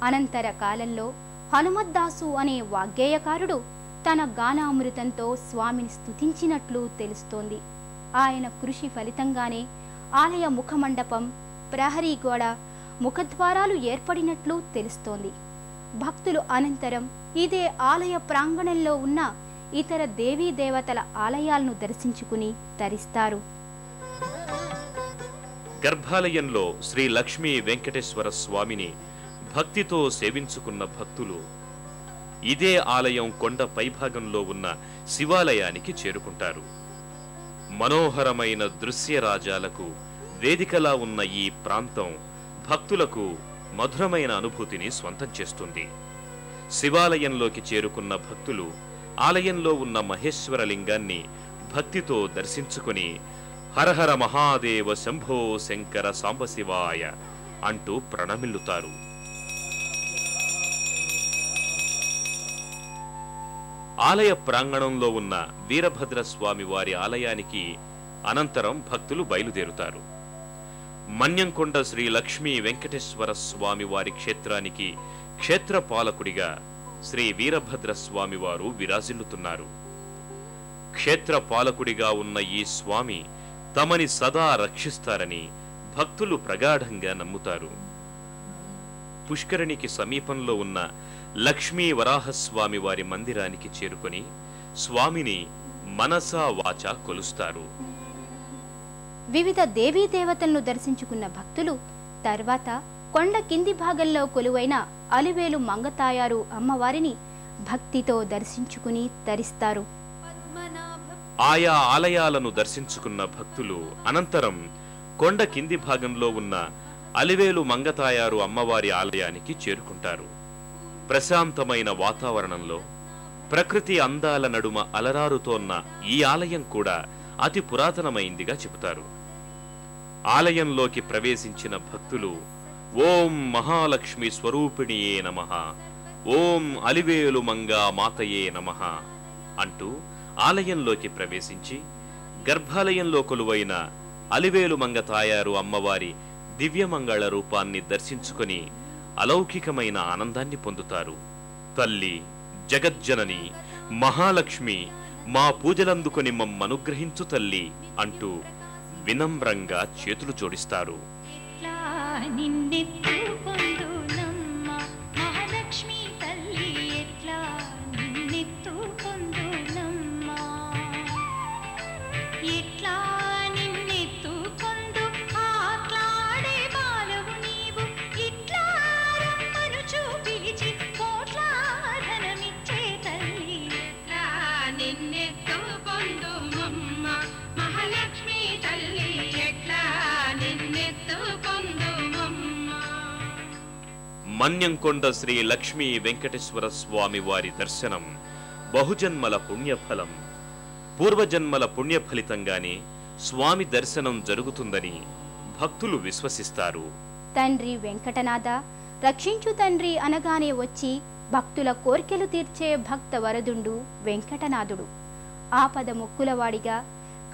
అనంతర కాలంలో హనుమద్దాసు అనే వాగ్గేయకారుడు తన గానామృతంతో స్వామిని స్తుతించినట్లు తెలుస్తోంది. ఆయన కృషి ఫలితంగానే ఆలయ ముఖమండపం, ప్రహరీ గోడ, ముఖద్వారాలు ఏర్పడినట్లు తెలుస్తోంది. భక్తులు అనంతరం ఇదే ఆలయ ప్రాంగణంలో ఉన్న ఇతర దేవీ దేవతల ఆలయాలను దర్శించుకుని తరిస్తారు. గర్భాలయంలో శ్రీ లక్ష్మీ వెంకటేశ్వర స్వామిని భక్తితో సేవించుకున్న భక్తులు ఇదే ఆలయం కొండ పైభాగంలో ఉన్న శివాలయానికి చేరుకుంటారు. మనోహరమైన దృశ్యరాజాలకు వేదికలా ఉన్న ఈ ప్రాంతం భక్తులకు మధురమైన అనుభూతిని స్వంతం చేస్తుంది. శివాలయంలోకి చేరుకున్న భక్తులు ఆలయంలో ఉన్న మహేశ్వర లింగాన్ని భక్తితో దర్శించుకుని హరహర మహాదేవ శంభో శంకర సాంబశివాయ అంటూ ప్రణమిల్లుతారు. ఆలయ ప్రాంగణంలో ఉన్న వీరభద్రస్వామి వారి ఆలయానికి అనంతరం భక్తులు బయలుదేరుతారు. మన్యంకొండ శ్రీ లక్ష్మీ వెంకటేశ్వర స్వామి వారి క్షేత్రానికి క్షేత్రపాలకుడిగా శ్రీ వీరభద్రస్వామి వారు విరాజిల్లుతున్నారు. క్షేత్రపాలకుడిగా ఉన్న ఈ స్వామి తమని సదా రక్షిస్తారని భక్తులు ప్రగాఢంగా నమ్ముతారు. పుష్కరిణికి సమీపంలో ఉన్న లక్ష్మీ వరాహస్వామి వారి మందిరానికి చేరుకొని స్వామిని మనసా వాచా కొలుస్తారు. వివిధ దేవీ దేవతలను దర్శించుకున్న భక్తులు తర్వాత కొండ కింది భాగంలో కొలువైన అలివేలు మంగతాయారు అమ్మవారిని భక్తితో దర్శించుకుని తరిస్తారు. ఆయా ఆలయాలను దర్శించుకున్న భక్తులు అనంతరం కొండ కింది భాగంలో ఉన్న అలివేలు మంగతాయారు అమ్మవారి ఆలయానికి చేరుకుంటారు. ప్రశాంతమైన వాతావరణంలో ప్రకృతి అందాల నడుమ అలరారుతోన్న ఈ ఆలయం కూడా అతి పురాతనమైందిగా చెబుతారు. ఆలయంలోకి ప్రవేశించిన భక్తులు ఓం మహాలక్ష్మి స్వరూపిణియే నమః, ఓం అలివేలు మంగా మాతయే నమః అంటూ ఆలయంలోకి ప్రవేశించి గర్భాలయంలో కొలువైన అలివేలు మంగ తాయారు అమ్మవారి దివ్యమంగళ రూపాన్ని దర్శించుకొని అలౌకికమైన ఆనందాన్ని పొందుతారు. తల్లి జగజ్జనని మహాలక్ష్మి మా పూజలందుకొని మమ్మనుగ్రహించు తల్లి అంటూ వినమ్రంగా చేతులు జోడిస్తారు. మన్యంకొండ శ్రీ లక్ష్మీ వెంకటేశ్వర స్వామి వారి దర్శనం బహుజన్మల పుణ్యఫలం. పూర్వజన్మల పుణ్యఫలితంగానే స్వామి దర్శనం జరుగుతుందని భక్తులు విశ్వసిస్తారు. తండ్రి వెంకటనాథ రక్షించు తండ్రి అనగానే వచ్చి భక్తుల కోర్కెలు తీర్చే భక్త వరదుండు వెంకటనాథుడు. ఆపద మొక్కులవాడిగా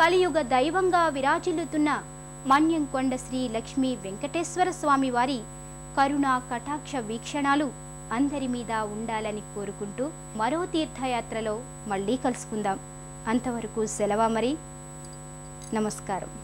కలియుగ దైవంగా విరాజిల్లుతున్న మన్యంకొండ శ్రీ లక్ష్మీ వెంకటేశ్వర స్వామి వారి కరుణా కటాక్ష వీక్షణాలు అందరి మీద ఉండాలని కోరుకుంటూ మరో తీర్థయాత్రలో మళ్ళీ కలుసుకుందాం. అంతవరకు సెలవు మరి. నమస్కారం.